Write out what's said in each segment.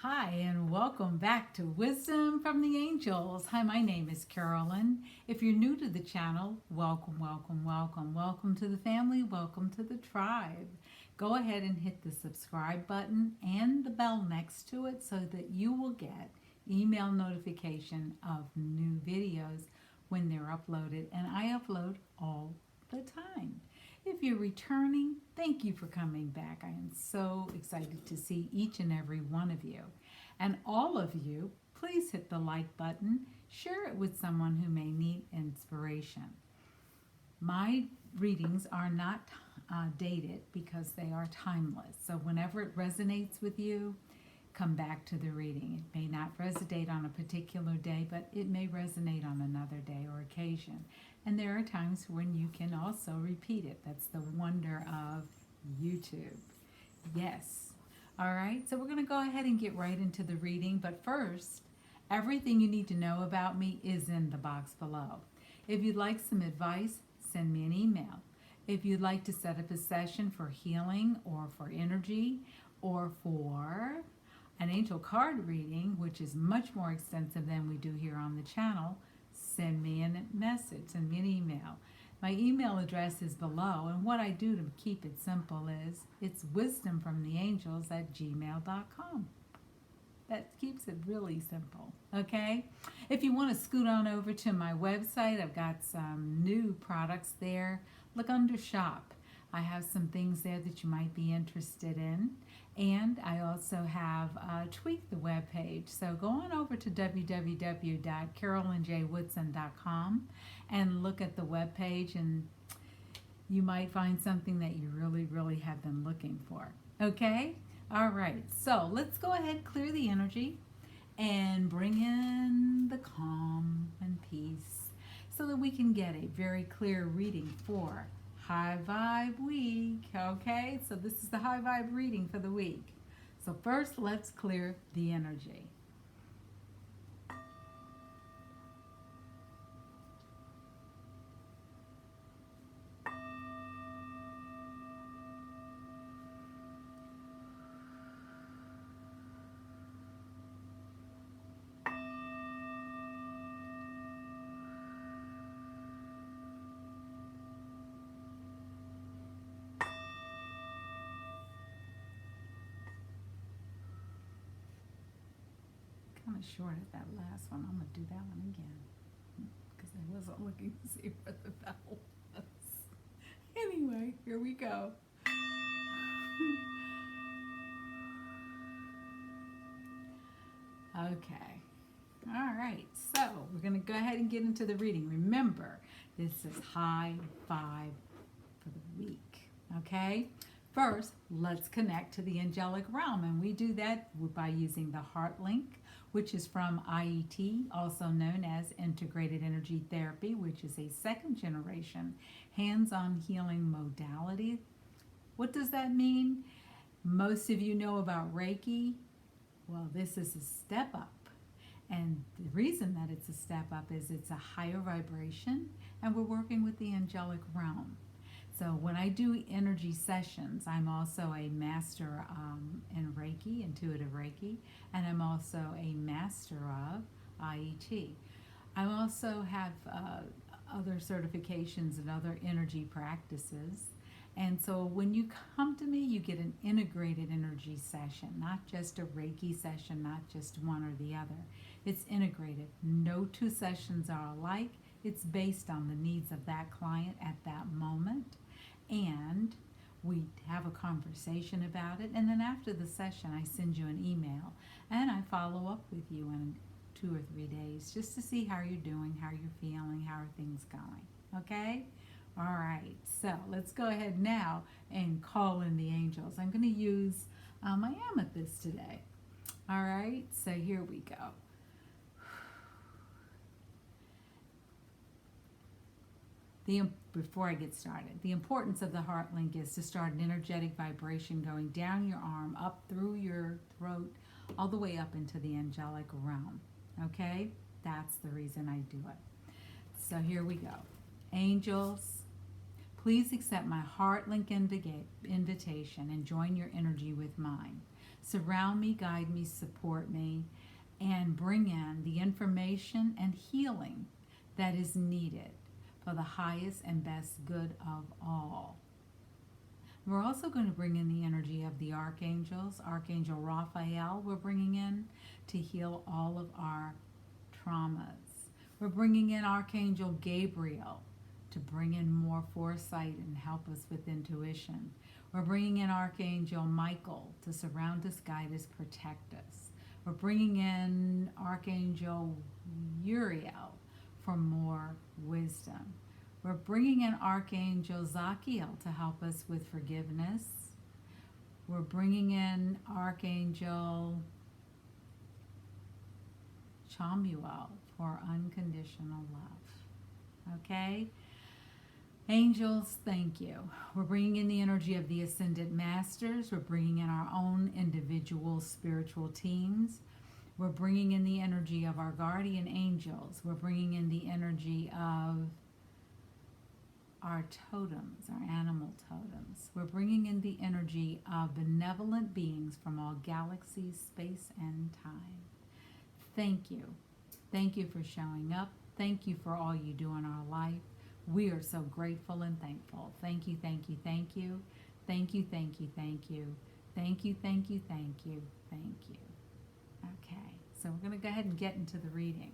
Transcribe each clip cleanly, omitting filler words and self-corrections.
Hi, and welcome back to Wisdom from the Angels. Hi, my name is Carolyn. If you're new to the channel, welcome, welcome, welcome. Welcome to the family, welcome to the tribe. Go ahead and hit the subscribe button and the bell next to it so that you will get email notification of new videos when they're uploaded, and I upload all the time. If you're returning, thank you for coming back. I am so excited to see each and every one of you. And all of you, please hit the like button, share it with someone who may need inspiration. My readings are not dated because they are timeless. So whenever it resonates with you, come back to the reading. It may not resonate on a particular day, but it may resonate on another day or occasion. And there are times when you can also repeat it. That's the wonder of YouTube. Yes. All right, so we're going to go ahead and get right into the reading. But first, everything you need to know about me is in the box below. If you'd like some advice, send me an email. If you'd like to set up a session for healing or for energy or for an angel card reading, which is much more extensive than we do here on the channel, send me a message, send me an email. My email address is below, and what I do to keep it simple is it's wisdomfromtheangels@gmail.com. That keeps it really simple, okay? If you want to scoot on over to my website, I've got some new products there. Look under shop. I have some things there that you might be interested in. And I also have tweaked the web page. So go on over to www.carolynjwoodson.com and look at the web page, and you might find something that you really have been looking for. Okay? All right. So let's go ahead, clear the energy, and bring in the calm and peace so that we can get a very clear reading for High Vibe Week, okay? So this is the High Vibe reading for the week. So first, let's clear the energy. Kind of short at that last one. I'm going to do that one again because I wasn't looking to see where the bell was. Anyway, here we go. Okay. All right. So we're going to go ahead and get into the reading. Remember, this is High Vibe for the week. Okay? First, let's connect to the angelic realm, and we do that by using the heart link, which is from IET, also known as Integrated Energy Therapy, which is a second generation hands-on healing modality. What does that mean? Most of you know about Reiki. Well, this is a step up. And the reason that it's a step up is it's a higher vibration, and we're working with the angelic realm. So when I do energy sessions, I'm also a master in Reiki, intuitive Reiki, and I'm also a master of IET. I also have other certifications and other energy practices. And so when you come to me, you get an integrated energy session, not just a Reiki session, not just one or the other. It's integrated. No two sessions are alike. It's based on the needs of that client at that moment. And we have a conversation about it, and then after the session I send you an email and I follow up with you in 2 or 3 days just to see how you're doing, how you're feeling, how are things going. Okay? All right, so let's go ahead now and call in the angels. I'm going to use my amethyst today. All right, so here we go. Before I get started, the importance of the heart link is to start an energetic vibration going down your arm, up through your throat, all the way up into the angelic realm. Okay? That's the reason I do it. So here we go. Angels, please accept my heart link invitation and join your energy with mine Surround me, guide me, support me, and bring in the information and healing that is needed for the highest and best good of all. We're also going to bring in the energy of the archangels. Archangel Raphael we're bringing in to heal all of our traumas. We're bringing in Archangel Gabriel to bring in more foresight and help us with intuition. We're bringing in Archangel Michael to surround us, guide us, protect us. We're bringing in Archangel Uriel for more wisdom. We're bringing in Archangel Zachiel to help us with forgiveness. We're bringing in Archangel Chamuel for unconditional love. Okay? Angels, thank you. We're bringing in the energy of the Ascended Masters. We're bringing in our own individual spiritual teams. We're bringing in the energy of our guardian angels. We're bringing in the energy of our totems, our animal totems. We're bringing in the energy of benevolent beings from all galaxies, space, and time. Thank you. Thank you for showing up. Thank you for all you do in our life. We are so grateful and thankful. Thank you, thank you, thank you. Thank you, thank you, thank you. Thank you, thank you, thank you, thank you. Okay, so we're going to go ahead and get into the reading.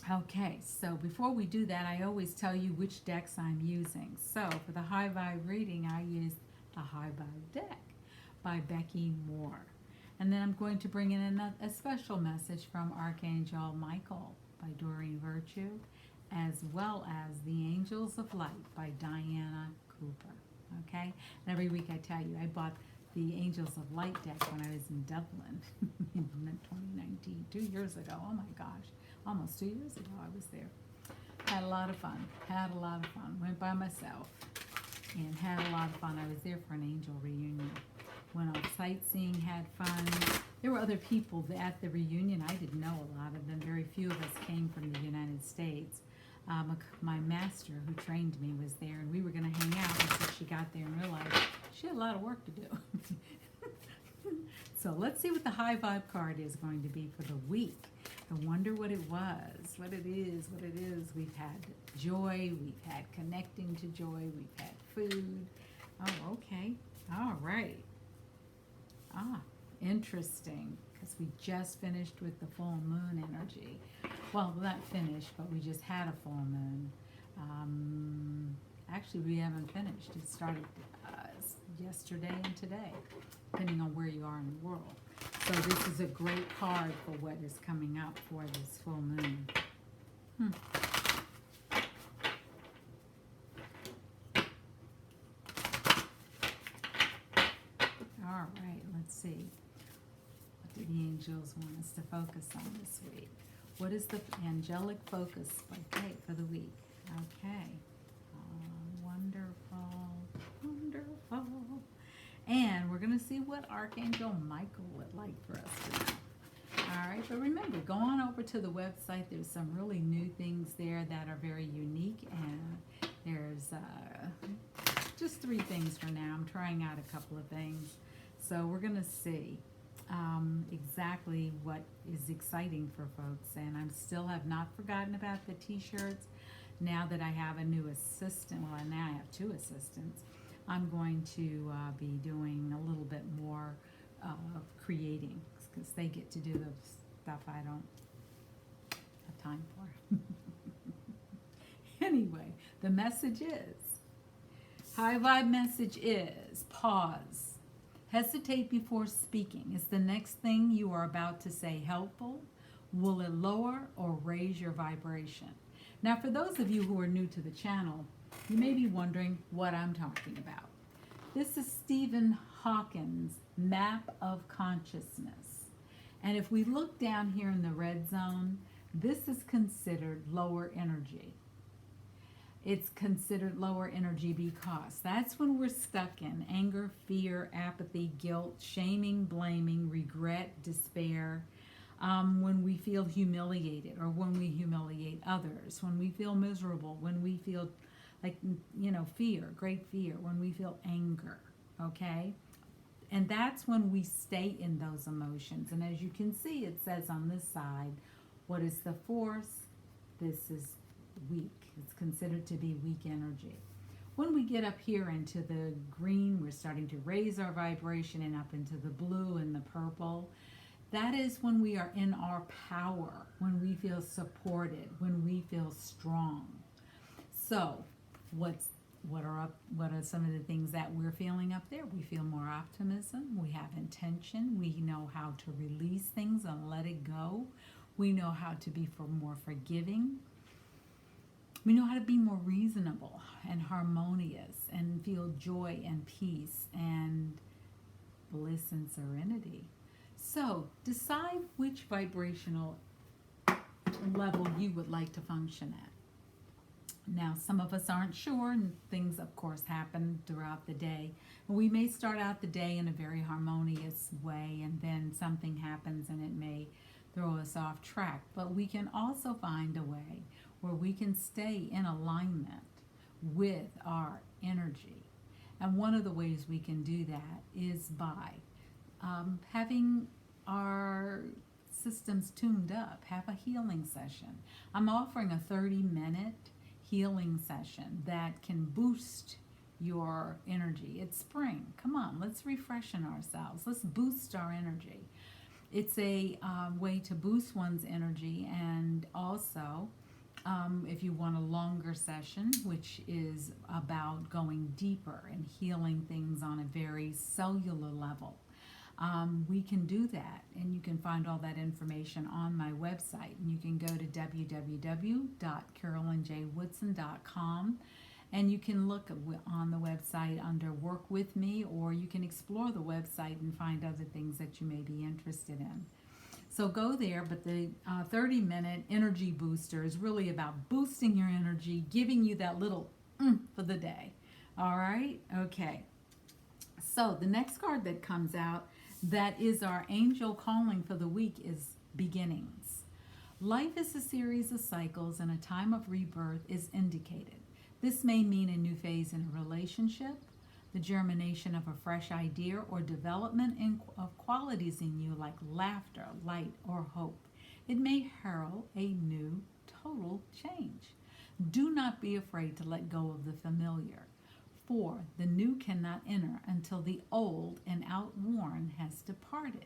Okay, so before we do that, I always tell you which decks I'm using. So for the High Vibe reading, I use the High Vibe deck by Becky Moore. And then I'm going to bring in a special message from Archangel Michael by Doreen Virtue, as well as The Angels of Light by Diana Cooper. Okay? And every week I tell you, I bought the Angels of Light deck when I was in Dublin in 2019, 2 years ago. Oh my gosh. Almost 2 years ago I was there. Had a lot of fun. Went by myself and had a lot of fun. I was there for an angel reunion. Went on sightseeing, had fun. There were other people at the reunion. I didn't know a lot of them. Very few of us came from the United States. My master who trained me was there, and we were going to hang out until she got there and realized she had a lot of work to do. So let's see what the High Vibe card is going to be for the week. I wonder what it was, what it is. We've had joy, we've had connecting to joy, we've had food. Oh, okay. All right. Interesting, because we just finished with the full moon energy. Well, not finished, but we just had a full moon. Actually, we haven't finished. It started yesterday and today, depending on where you are in the world. So this is a great card for what is coming up for this full moon. All right, let's see. What do the angels want us to focus on this week? What is the angelic focus for the week? Okay. Wonderful. And we're going to see what Archangel Michael would like for us to know. All right, but remember, go on over to the website. There's some really new things there that are very unique, and there's just 3 things for now. I'm trying out a couple of things. So we're going to see exactly what is exciting for folks. And I still have not forgotten about the t-shirts. Now that I have a new assistant, well, now I have 2 assistants, I'm going to be doing a little bit more of creating, because they get to do the stuff I don't have time for. Anyway, the message is, High Vibe message is, pause. Hesitate before speaking. Is the next thing you are about to say helpful? Will it lower or raise your vibration? Now, for those of you who are new to the channel, you may be wondering what I'm talking about. This is Stephen Hawking's map of consciousness. And if we look down here in the red zone, this is considered lower energy. It's considered lower energy because that's when we're stuck in anger, fear, apathy, guilt, shaming, blaming, regret, despair, when we feel humiliated or when we humiliate others, when we feel miserable, when we feel like, fear, great fear, when we feel anger, okay? And that's when we stay in those emotions. And as you can see, it says on this side, what is the force? This is weak. It's considered to be weak energy. When we get up here into the green, we're starting to raise our vibration, and up into the blue and the purple. That is when we are in our power, when we feel supported, when we feel strong. So, what are some of the things that we're feeling up there? We feel more optimism. We have intention. We know how to release things and let it go. We know how to be more forgiving. We know how to be more reasonable and harmonious and feel joy and peace and bliss and serenity. So decide which vibrational level you would like to function at. Now, some of us aren't sure, and things, of course, happen throughout the day. We may start out the day in a very harmonious way, and then something happens and it may throw us off track. But we can also find a way where we can stay in alignment with our energy. And one of the ways we can do that is by having our systems tuned up, have a healing session. I'm offering a 30-minute healing session that can boost your energy. It's spring. Come on, let's refreshen ourselves. Let's boost our energy. It's a way to boost one's energy, and also if you want a longer session, which is about going deeper and healing things on a very cellular level, we can do that, and you can find all that information on my website. And you can go to www.carolynjwoodson.com, and you can look on the website under Work With Me, or you can explore the website and find other things that you may be interested in. So go there, but the 30-minute energy booster is really about boosting your energy, giving you that little for the day. All right? Okay. So the next card that comes out, that is our angel calling for the week, is beginnings. Life is a series of cycles, and a time of rebirth is indicated. This may mean a new phase in a relationship, the germination of a fresh idea, or development of qualities in you like laughter, light, or hope. It may herald a new total change. Do not be afraid to let go of the familiar, for the new cannot enter until the old and outworn has departed.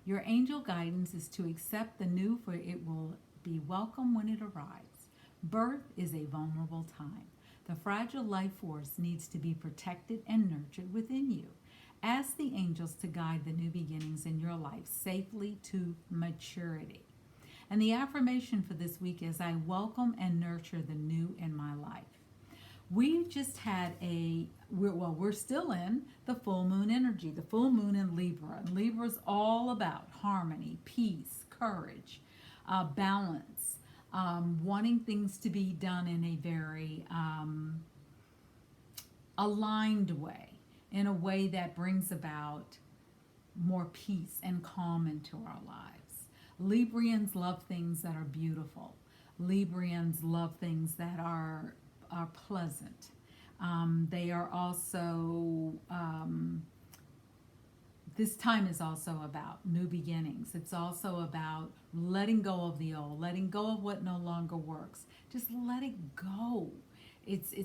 Your angel guidance is to accept the new, for it will be welcome when it arrives. Birth is a vulnerable time. The fragile life force needs to be protected and nurtured within you. Ask the angels to guide the new beginnings in your life safely to maturity. And the affirmation for this week is, I welcome and nurture the new in my life. We just had we're still in the full moon energy, the full moon in Libra. And Libra is all about harmony, peace, courage, balance, wanting things to be done in a very aligned way, in a way that brings about more peace and calm into our lives. Librians love things that are beautiful. Librians love things that are pleasant. They are also, this time is also about new beginnings. It's also about letting go of the old, letting go of what no longer works. Just let it go. It's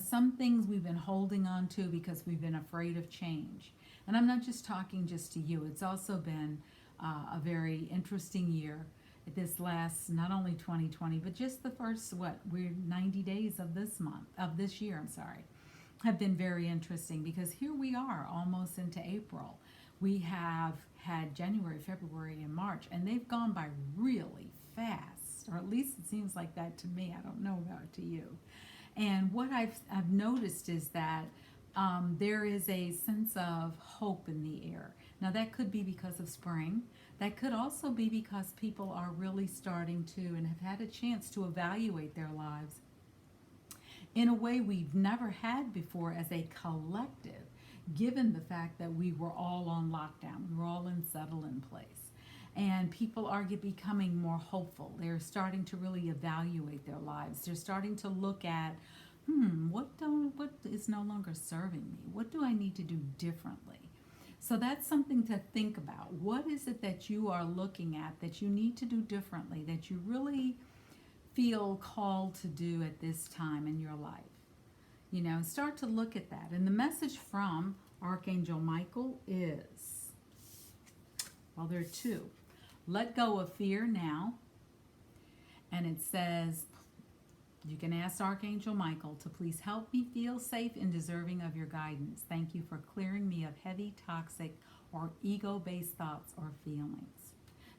some things we've been holding on to because we've been afraid of change. And I'm not just talking just to you. It's also been a very interesting year. This last, not only 2020, but just the first, we're 90 days of this year, have been very interesting, because here we are almost into April. We have had January, February, and March, and they've gone by really fast, or at least it seems like that to me. I don't know about it to you. And what I've noticed is that there is a sense of hope in the air. Now, that could be because of spring. That could also be because people are really starting to and have had a chance to evaluate their lives in a way we've never had before as a collective, given the fact that we were all on lockdown. We were all in settle-in place. And people are becoming more hopeful. They're starting to really evaluate their lives. They're starting to look at, what is no longer serving me? What do I need to do differently? So that's something to think about. What is it that you are looking at that you need to do differently, that you really feel called to do at this time in your life? You know, start to look at that. And the message from Archangel Michael is, well, there are two. Let go of fear now. And it says, you can ask Archangel Michael to please help me feel safe and deserving of your guidance. Thank you for clearing me of heavy, toxic, or ego-based thoughts or feelings.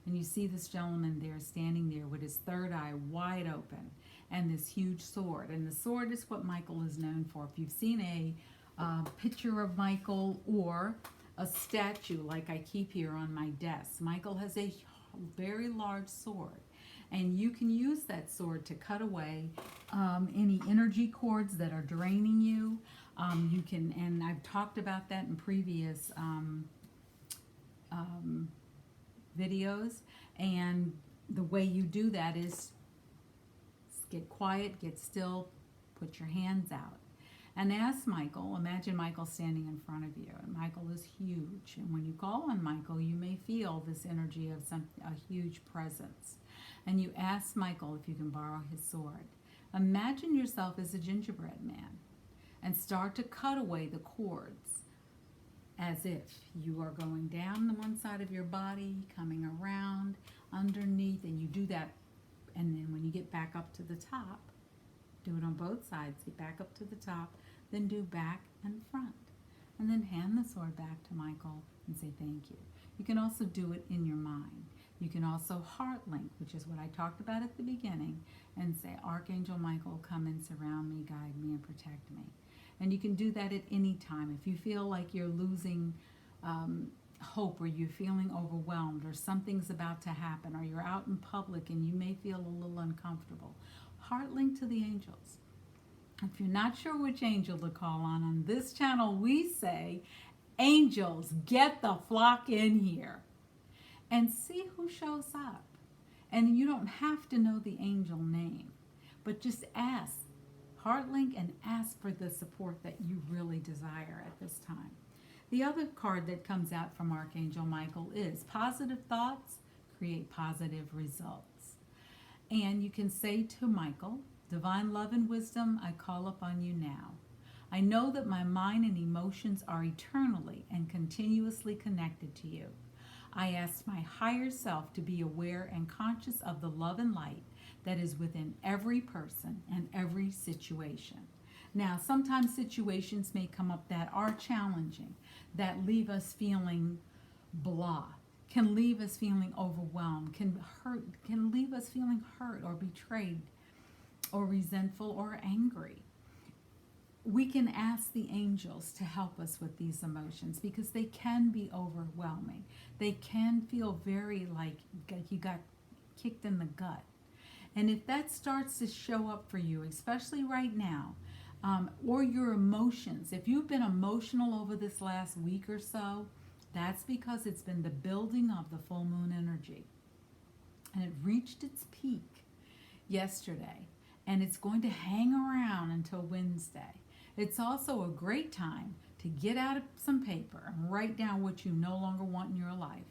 And you see this gentleman there standing there with his third eye wide open and this huge sword. And the sword is what Michael is known for. If you've seen a picture of Michael or a statue like I keep here on my desk, Michael has a very large sword. And you can use that sword to cut away any energy cords that are draining you. You can, and I've talked about that in previous videos. And the way you do that is get quiet, get still, put your hands out. And ask Michael, imagine Michael standing in front of you. And Michael is huge. And when you call on Michael, you may feel this energy of a huge presence. And you ask Michael if you can borrow his sword. Imagine yourself as a gingerbread man and start to cut away the cords as if you are going down the one side of your body, coming around, underneath, and you do that. And then when you get back up to the top, do it on both sides. Get back up to the top, then do back and front. And then hand the sword back to Michael and say thank you. You can also do it in your mind. You can also heart link, which is what I talked about at the beginning, and say, Archangel Michael, come and surround me, guide me, and protect me. And you can do that at any time. If you feel like you're losing hope, or you're feeling overwhelmed, or something's about to happen, or you're out in public and you may feel a little uncomfortable, heart link to the angels. If you're not sure which angel to call on this channel, we say, angels, get the flock in here. And see who shows up. And you don't have to know the angel name, but just ask, heart link, and ask for the support that you really desire at this time. The other card that comes out from Archangel Michael is positive thoughts create positive results. And you can say to Michael, divine love and wisdom, I call upon you now. I know that my mind and emotions are eternally and continuously connected to you. I ask my higher self to be aware and conscious of the love and light that is within every person and every situation. Now, sometimes situations may come up that are challenging, that leave us feeling blah, can leave us feeling overwhelmed, can leave us feeling hurt or betrayed or resentful or angry. We can ask the angels to help us with these emotions because they can be overwhelming. They can feel very like you got kicked in the gut. And if that starts to show up for you, especially right now, or your emotions, if you've been emotional over this last week or so, that's because it's been the building of the full moon energy. And it reached its peak yesterday. And it's going to hang around until Wednesday. It's also a great time to get out some paper and write down what you no longer want in your life.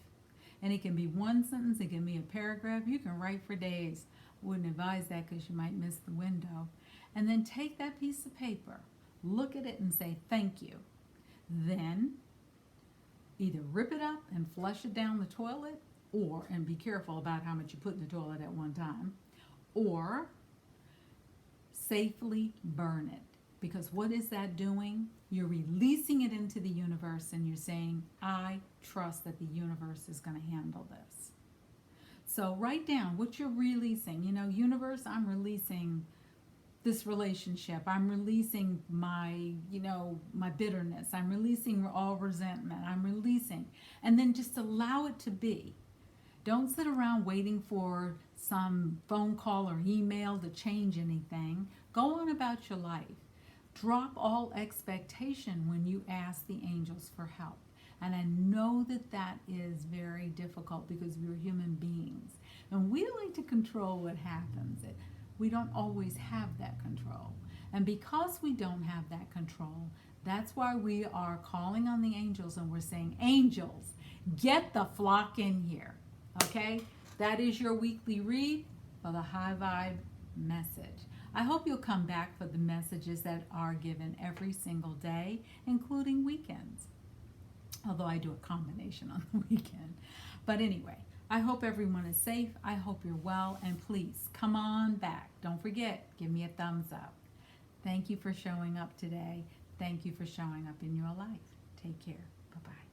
And it can be one sentence, it can be a paragraph. You can write for days. I wouldn't advise that because you might miss the window. And then take that piece of paper, look at it and say thank you. Then either rip it up and flush it down the toilet, and be careful about how much you put in the toilet at one time, or safely burn it. Because what is that doing? You're releasing it into the universe and you're saying, I trust that the universe is going to handle this. So write down what you're releasing. You know, universe, I'm releasing this relationship. I'm releasing my bitterness. I'm releasing all resentment. I'm releasing. And then just allow it to be. Don't sit around waiting for some phone call or email to change anything. Go on about your life. Drop all expectation when you ask the angels for help. And I know that that is very difficult because we're human beings. And we like to control what happens. We don't always have that control. And because we don't have that control, That's why we are calling on the angels and we're saying, angels, get the flock in here. Okay? That is your weekly read for the high vibe message. I hope you'll come back for the messages that are given every single day, including weekends. Although I do a combination on the weekend. But anyway, I hope everyone is safe. I hope you're well. And please come on back. Don't forget, give me a thumbs up. Thank you for showing up today. Thank you for showing up in your life. Take care. Bye-bye.